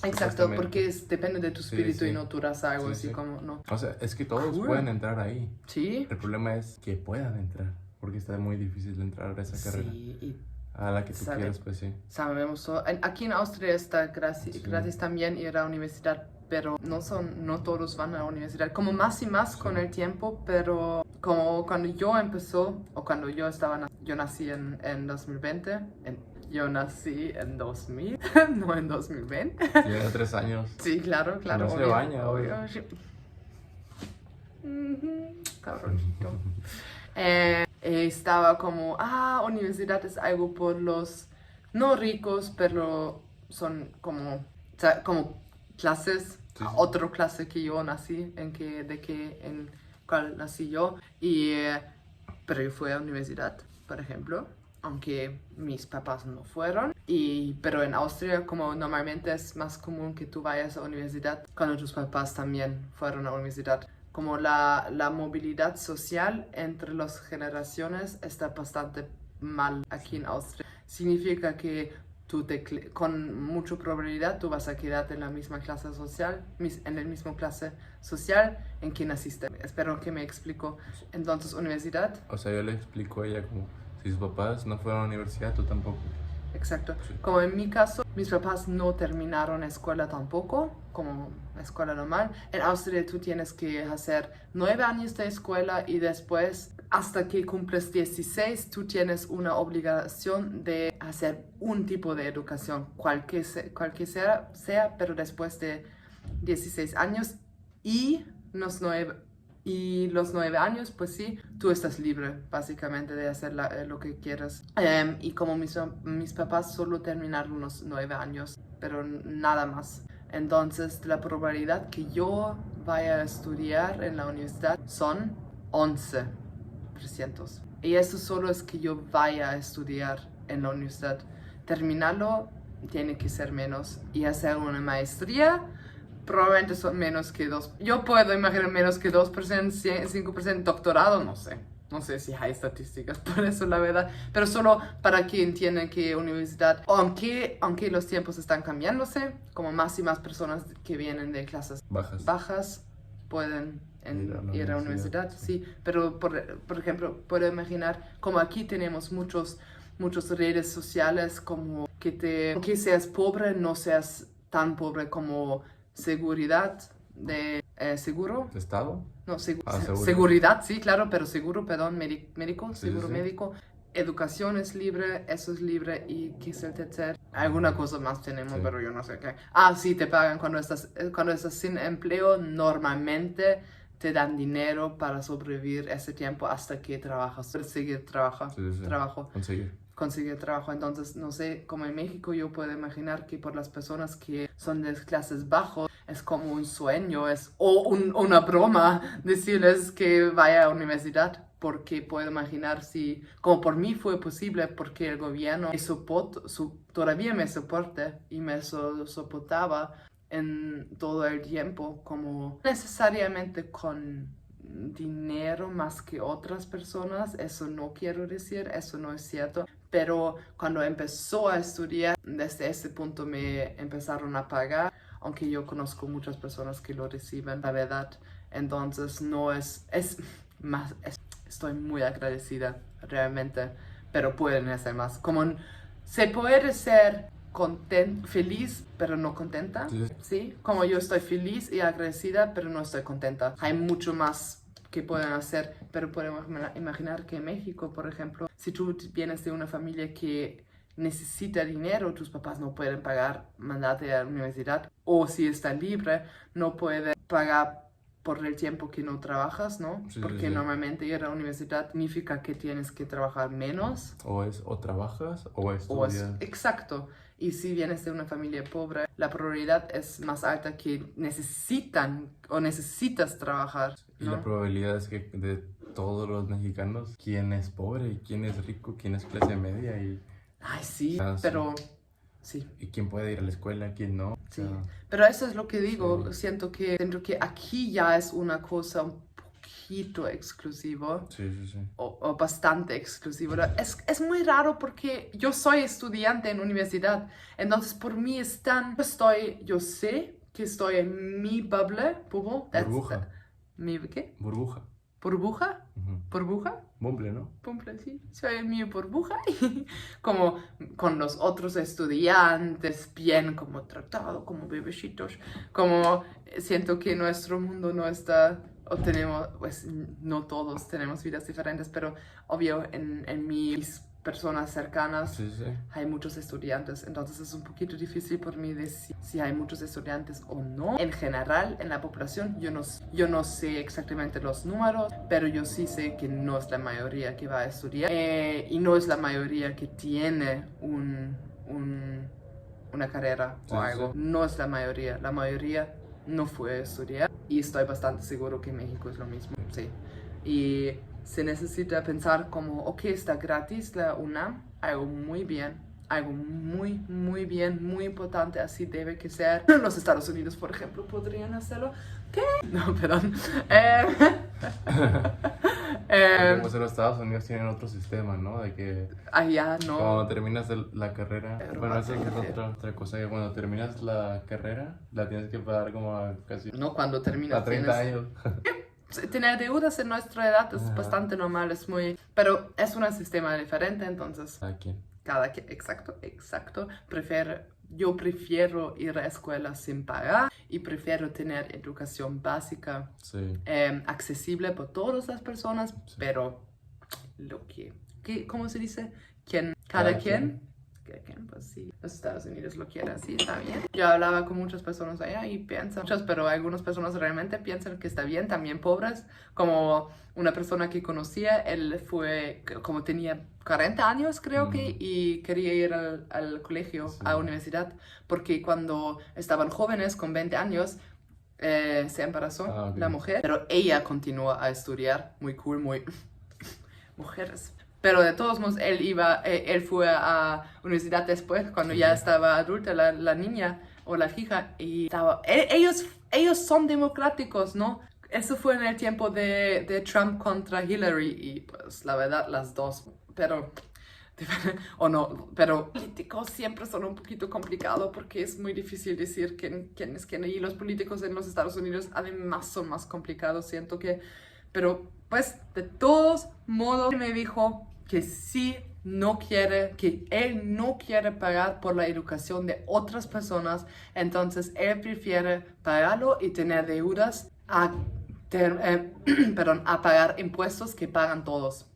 Exacto, porque depende de tu espíritu sí. y no tú harás algo Sí, así sí. como, no. O sea, es que todos pueden entrar ahí. Sí. El problema es que puedan entrar, porque está muy difícil entrar a esa carrera. Sí, y A la que tú quieras, pues sí. sabemos todo. Aquí en Austria está gratis, Sí. gratis también ir a la universidad, pero no todos van a la universidad. Como más y más con el tiempo, pero como cuando yo empezó, o cuando yo estaba, yo nací en 2020, yo nací en 2000, no en 2020. Tiene 3 años. Sí, claro, No se baña, obvio. Sí. Cabronito. Estaba como, universidad es algo por los no ricos, pero son como, o sea, como clases, Sí. otra clase que yo nací, en cual nací yo, pero yo fui a la universidad, por ejemplo, aunque mis papás no fueron, pero en Austria como normalmente es más común que tú vayas a la universidad cuando tus papás también fueron a la universidad. Como la movilidad social entre las generaciones está bastante mal aquí en Austria. Significa que con mucha probabilidad tú vas a quedarte en la misma clase social, en el mismo clase social en que naciste. Espero que me explico. Entonces, universidad. O sea, yo le explico a ella como, si sus papás no fueron a la universidad, tú tampoco. Exacto. Como en mi caso, mis papás no terminaron escuela tampoco, como escuela normal. En Austria tú tienes que hacer 9 años de escuela y después, hasta que cumples 16, tú tienes una obligación de hacer un tipo de educación, cualquier sea, pero después de 16 años y los 9 años, pues sí, tú estás libre básicamente de hacer lo que quieras. Y como mis papás solo terminaron los 9 años, pero nada más. Entonces la probabilidad que yo vaya a estudiar en la universidad son 11%. Y eso solo es que yo vaya a estudiar en la universidad. Terminarlo tiene que ser menos y hacer una maestría. Probablemente son menos que 2. Yo puedo imaginar menos que 2%, 5% doctorado, no sé. No sé si hay estadísticas por eso, la verdad. Pero solo para que entiendan que universidad, aunque los tiempos están cambiándose, como más y más personas que vienen de clases bajas pueden ir a la universidad. Sí. Pero, por ejemplo, puedo imaginar, como aquí tenemos muchas redes sociales, como que seas pobre, no seas tan pobre como seguridad de seguro. ¿De estado? No, seguridad, sí, claro, pero seguro, perdón, médico, seguro médico. Educación es libre, eso es libre y ¿qué es el tercer? Alguna cosa más tenemos, pero yo no sé qué. Sí, te pagan cuando estás sin empleo, normalmente te dan dinero para sobrevivir ese tiempo hasta que trabajas, conseguir trabajo. Conseguir trabajo. Entonces, no sé, como en México yo puedo imaginar que por las personas que son de clases bajas es como un sueño, una broma decirles que vaya a la universidad, porque puedo imaginar si, como por mí fue posible, porque el gobierno todavía me soporta y me soportaba en todo el tiempo, como necesariamente con dinero más que otras personas, eso no quiero decir, eso no es cierto, pero cuando empezó a estudiar, desde ese punto me empezaron a pagar, aunque yo conozco muchas personas que lo reciben, la verdad, entonces no es más, estoy muy agradecida realmente, pero pueden hacer más, como se puede ser feliz, pero no contenta, ¿sí? Como yo estoy feliz y agradecida, pero no estoy contenta. Hay mucho más que pueden hacer, pero podemos imaginar que en México, por ejemplo, si tú vienes de una familia que necesita dinero, tus papás no pueden mandarte a la universidad, o si está libre, no puede pagar por el tiempo que no trabajas, ¿no? Porque normalmente ir a la universidad significa que tienes que trabajar menos. O trabajas o estudias. Exacto. Y si vienes de una familia pobre, la probabilidad es más alta que necesitas trabajar, ¿no? Y la probabilidad es que de todos los mexicanos, quién es pobre y quién es rico, quién es clase media y... Ay, sí, pero... Sí. ¿Y quién puede ir a la escuela, quién no? Sí, pero eso es lo que digo, siento que aquí ya es una cosa un poquito exclusivo. Sí, sí, sí. O bastante exclusivo. Es muy raro porque yo soy estudiante en universidad. Entonces, por mí yo sé que estoy en mi Burbuja. ¿Mi qué? Burbuja. ¿Burbuja? Ujú. ¿Burbuja? Bumble, ¿no? Cumple, sí. Soy en mi burbuja y como con los otros estudiantes, bien como tratado, como bebecitos, como siento que nuestro mundo no está, o tenemos, pues no todos tenemos vidas diferentes, pero obvio en mis personas cercanas Sí, sí. hay muchos estudiantes, entonces es un poquito difícil por mí decir si hay muchos estudiantes o no. En general, en la población, yo no sé exactamente los números, pero yo sí sé que no es la mayoría que va a estudiar y no es la mayoría que tiene una carrera Sí, o algo. sí. No es la mayoría no fue a estudiar y estoy bastante seguro que México es lo mismo, sí. Y se necesita pensar como, ok, está gratis la UNAM, algo muy bien, algo muy, muy bien, muy importante, así debe que ser. Los Estados Unidos, por ejemplo, podrían hacerlo. ¿Qué? No, perdón. Como en los Estados Unidos tienen otro sistema, ¿no? De que Allá no. cuando terminas la carrera, Pero bueno, esa es bastante. otra cosa, que cuando terminas la carrera, la tienes que pagar como a casi No cuando terminas. a 30 años. Tener deudas en nuestra edad es Ajá. bastante normal, es muy... Pero es un sistema diferente, entonces Aquí. cada quien, exacto, yo prefiero ir a escuela sin pagar y prefiero tener educación básica Sí. accesible por todas las personas, Sí. pero ¿cómo se dice? Cada quien, pues sí, los Estados Unidos lo quiere así, está bien. Yo hablaba con muchas personas allá y pero algunas personas realmente piensan que está bien, también pobres, como una persona que conocía, él como tenía 40 años creo que, y quería ir al colegio, Sí. a la universidad, porque cuando estaban jóvenes, con 20 años, se embarazó Ok. la mujer, pero ella continuó a estudiar, muy cool, muy mujeres. Pero de todos modos, él fue a universidad después, cuando Sí. ya estaba adulta la niña o la hija, y ellos son democráticos, ¿no? Eso fue en el tiempo de Trump contra Hillary, y pues la verdad, las dos, pero... o no, pero políticos siempre son un poquito complicados porque es muy difícil decir quién es quién, y los políticos en los Estados Unidos además son más complicados, siento que, pero pues de todos modos me dijo que que él no quiere pagar por la educación de otras personas, entonces él prefiere pagarlo y tener deudas a pagar impuestos que pagan todos.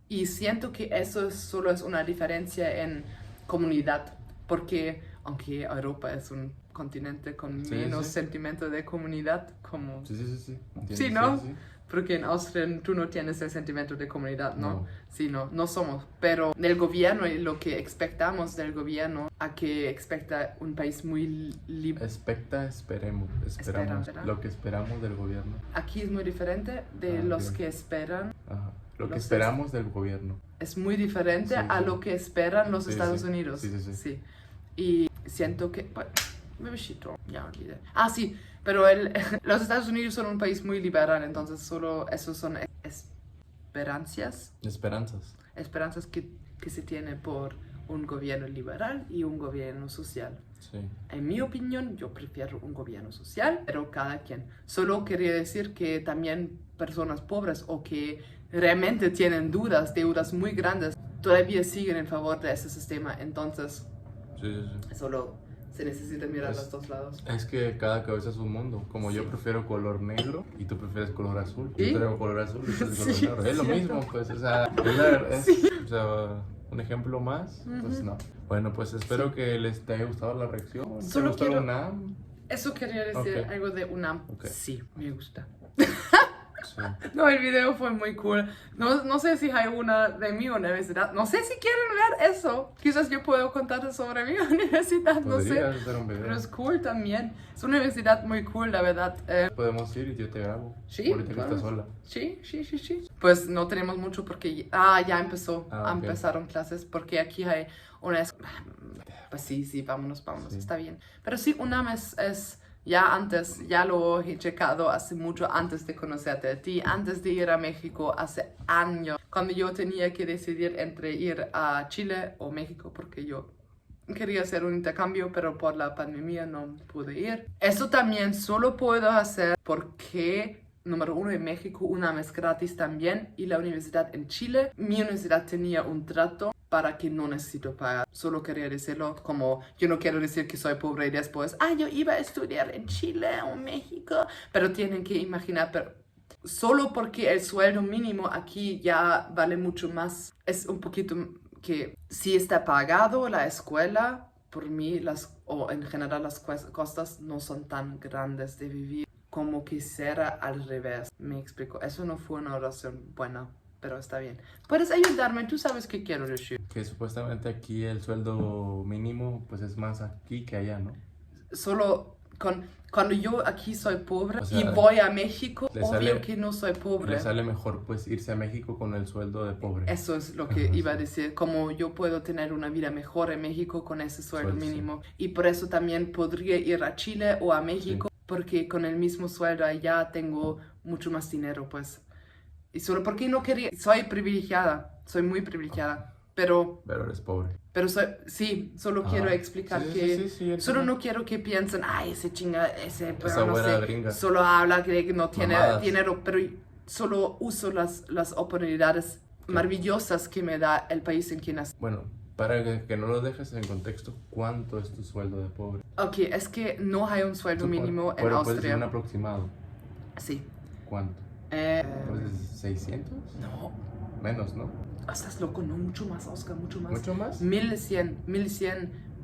Y siento que eso solo es una diferencia en comunidad, porque aunque Europa es un continente con Sí, menos sí. sentimiento de comunidad, como... Sí, sí, sí, sí. Entiendo, Sí, ¿no? sí. Porque en Austria tú no tienes el sentimiento de comunidad, ¿no? No. Sí, no somos. Pero del gobierno y lo que expectamos del gobierno, a que expecta un país muy libre. Esperamos. Espera. Lo que esperamos del gobierno. Aquí es muy diferente de los ok. que esperan. Ajá. Lo que Los esperamos del gobierno. Es muy diferente Sí, a sí. lo que esperan los Sí, Estados sí. Unidos. Sí. Y siento que... Bueno, bebecito, ya olvidé. Ah, sí, pero los Estados Unidos son un país muy liberal, entonces solo esos son esperanzas que se tiene por un gobierno liberal y un gobierno social. Sí. En mi opinión, yo prefiero un gobierno social, pero cada quien. Solo quería decir que también personas pobres o que realmente tienen deudas muy grandes, todavía siguen en favor de ese sistema. Entonces, Sí. solo se necesita mirar Es- los dos lados. Es que cada cabeza es un mundo. Como yo Sí. prefiero color negro y tú prefieres color azul. ¿Sí? Yo tengo color azul y tú tienes color Sí, negro. Es lo cierto. mismo, pues. O sea, es la verdad. O sea, un ejemplo más, pues Ujú. no. Bueno, pues espero que les te haya gustado la reacción. ¿Te Solo gustó quiero- UNAM? Eso quería decir, Ok. algo de UNAM. Ok. Sí, me gusta. Sí. No, el video fue muy cool. No sé si hay una de mi universidad. No sé si quieren ver eso. Quizás yo puedo contarles sobre mi universidad, no sé. Podrías hacer un video. Pero es cool también. Es una universidad muy cool, la verdad. Podemos ir y yo te grabo. Sí, Ahorita que estás sola. Sí. Pues no tenemos mucho porque ya empezó. Ah, ok. Empezaron clases porque aquí hay una... Pues sí, vámonos, Sí. está bien. Pero sí, UNAM es Ya antes, ya lo he checado hace mucho antes de conocerte a ti, antes de ir a México, hace años, cuando yo tenía que decidir entre ir a Chile o México, porque yo quería hacer un intercambio, pero por la pandemia no pude ir. Eso también solo puedo hacer porque, número uno, en México una mes gratis también, y la universidad en Chile, mi universidad tenía un trato para que no necesito pagar. Solo quería decirlo, como yo no quiero decir que soy pobre y después, yo iba a estudiar en Chile o México, pero tienen que imaginar, pero solo porque el sueldo mínimo aquí ya vale mucho más, es un poquito que si está pagado la escuela, por mí o en general las costas no son tan grandes de vivir como quisiera al revés. Me explico, eso no fue una oración buena, pero está bien. ¿Puedes ayudarme? Tú sabes qué quiero decir. Que supuestamente aquí el sueldo mínimo pues es más aquí que allá, ¿no? Solo cuando yo aquí soy pobre, O sea, y voy a México, obvio sale, que no soy pobre. Le sale mejor pues irse a México con el sueldo de pobre. Eso es lo que iba a decir, como yo puedo tener una vida mejor en México con ese sueldo mínimo. Sí. Y por eso también podría ir a Chile o a México, sí, porque con el mismo sueldo allá tengo mucho más dinero, pues. Y solo porque no quería, soy privilegiada, soy muy privilegiada, pero eres pobre. Pero sí, solo quiero explicar que solo no quiero que piensen, ese chinga, pero esa no sé, gringa. Solo habla que no tiene dinero, pero solo uso las oportunidades maravillosas que me da el país en que nací. Bueno, para que no lo dejes en contexto, ¿cuánto es tu sueldo de pobre? Ok, es que no hay un sueldo mínimo en Austria. Puedes decir un aproximado. Sí. ¿Cuánto? Pues, ¿600? No. Menos, ¿no? Estás loco, no, mucho más, Oscar, mucho más. ¿Mucho más? 1100,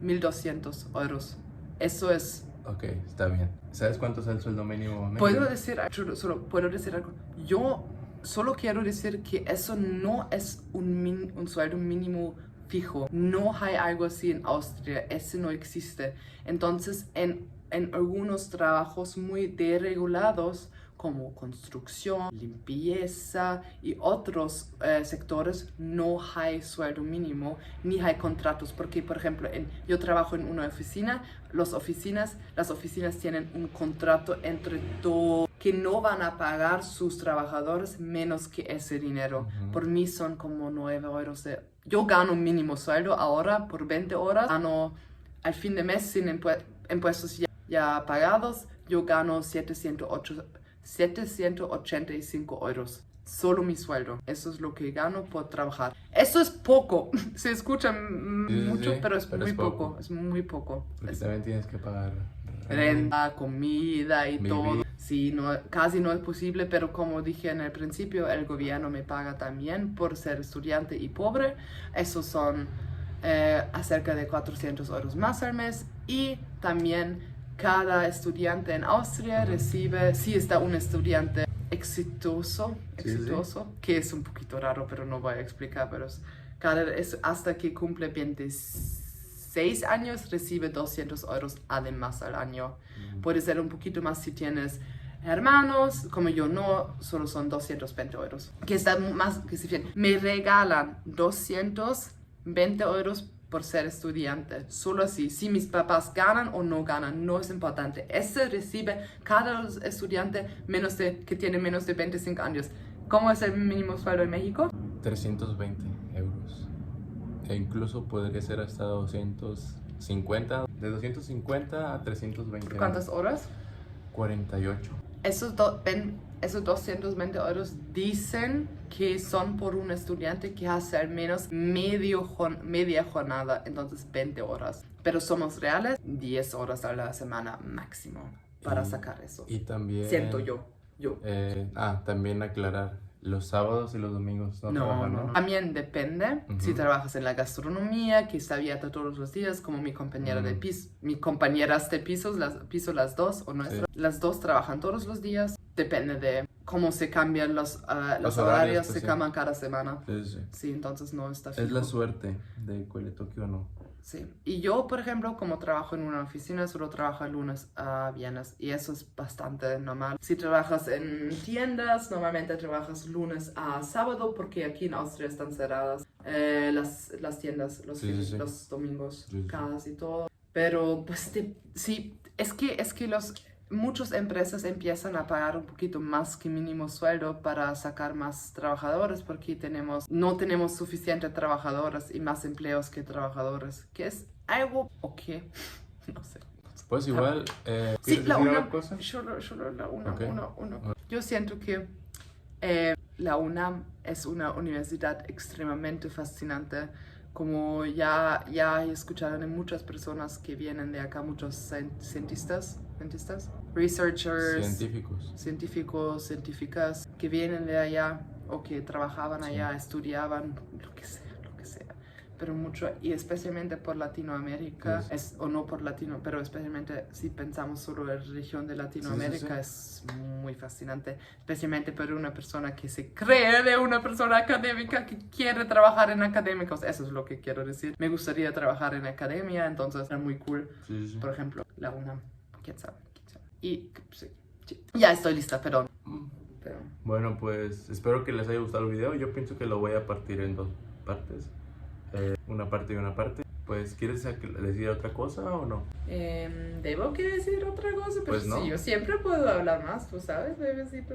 1200 euros. Eso es... Ok, está bien. ¿Sabes cuánto es el sueldo mínimo? Puedo decir algo. Yo solo quiero decir que eso no es un sueldo mínimo fijo. No hay algo así en Austria, ese no existe. Entonces, en algunos trabajos muy desregulados, como construcción, limpieza y otros sectores, no hay sueldo mínimo ni hay contratos, porque por ejemplo yo trabajo en una oficina, las oficinas tienen un contrato entre todos que no van a pagar sus trabajadores menos que ese dinero. Por mí son como 9 euros yo gano un mínimo sueldo ahora por 20 horas, gano al fin de mes sin impuestos ya pagados, yo gano 785 euros. Solo mi sueldo. Eso es lo que gano por trabajar. Eso es poco. Se escucha mucho, pero es muy poco. Es muy poco. Porque también tienes que pagar renta, comida y todo. Sí, casi no es posible, pero como dije en el principio, el gobierno me paga también por ser estudiante y pobre. Esos son acerca de 400 euros más al mes. Y también cada estudiante en Austria recibe, si está un estudiante exitoso, que es un poquito raro, pero no voy a explicar, pero hasta que cumple 26 años recibe 200 euros además al año. Puede ser un poquito más si tienes hermanos, como yo no, solo son 220 euros. Que está más que si bien. Me regalan 220 euros por ser estudiante, solo así. Si mis papás ganan o no ganan, no es importante. Recibe cada estudiante que tiene menos de 25 años. ¿Cómo es el mínimo sueldo en México? 320 euros. E incluso podría ser hasta 250. De 250 a 320 euros. ¿Cuántas horas? 48. Esos 220 euros dicen que son por un estudiante que hace al menos media jornada, entonces 20 horas. Pero somos reales, 10 horas a la semana máximo para sacar eso. Y también... Siento yo. También aclarar, los sábados y los domingos no trabajan, ¿no? También depende. Si trabajas en la gastronomía, que está abierta todos los días, como mi compañera de piso, mis compañeras de piso, las dos, o nuestras, las dos trabajan todos los días. Depende de cómo se cambian los horarios, se cambian cada semana. Sí, entonces no está fijo. Es la suerte de Coiletoque o no. Sí, y yo, por ejemplo, como trabajo en una oficina, solo trabajo lunes a viernes, y eso es bastante normal. Si trabajas en tiendas, normalmente trabajas lunes a sábado, porque aquí en Austria están cerradas las tiendas los domingos, casi todo. Pero, pues, sí, Es que muchas empresas empiezan a pagar un poquito más que mínimo sueldo para sacar más trabajadores porque no tenemos suficientes trabajadores y más empleos que trabajadores, que es algo ok, no sé. Pues igual, Sí, la decir UNAM, otra cosa? solo la UNAM, Ok. Yo siento que la UNAM es una universidad extremadamente fascinante. Como ya he escuchado de muchas personas que vienen de acá, muchos cientistas, researchers, científicos, científicas que vienen de allá o que trabajaban allá, estudiaban, lo que sea. Pero mucho, y especialmente por Latinoamérica, o no por Latino, pero especialmente si pensamos solo en la región de Latinoamérica, es muy fascinante, especialmente para una persona que se cree de una persona académica que quiere trabajar en académicos, eso es lo que quiero decir. Me gustaría trabajar en academia, entonces era muy cool. Por ejemplo, la UNAM, quién sabe. Y sí. Ya estoy lista, perdón. Bueno, pues espero que les haya gustado el video. Yo pienso que lo voy a partir en 2 partes. Una parte y una parte. Pues, ¿quieres decir otra cosa o no? ¿Debo que decir otra cosa? Pero pues no. sí, yo siempre puedo hablar más, tú sabes, bebecito.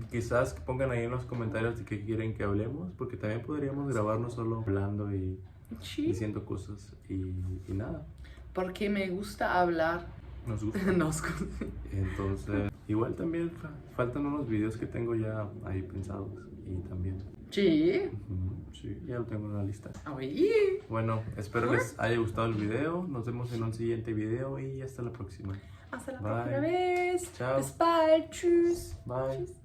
Quizás que pongan ahí en los comentarios de qué quieren que hablemos, porque también podríamos grabarnos solo hablando y diciendo cosas y nada. Porque me gusta hablar. Nos gusta. Nos gusta. Entonces, igual también faltan unos videos que tengo ya ahí pensados y también. Sí. Sí, ya lo tengo en la lista. Oye. Bueno, espero les haya gustado el video. Nos vemos en un siguiente video y hasta la próxima. Hasta la próxima vez. Chao. Bis bald. Tschüss. Bye. Tschüss.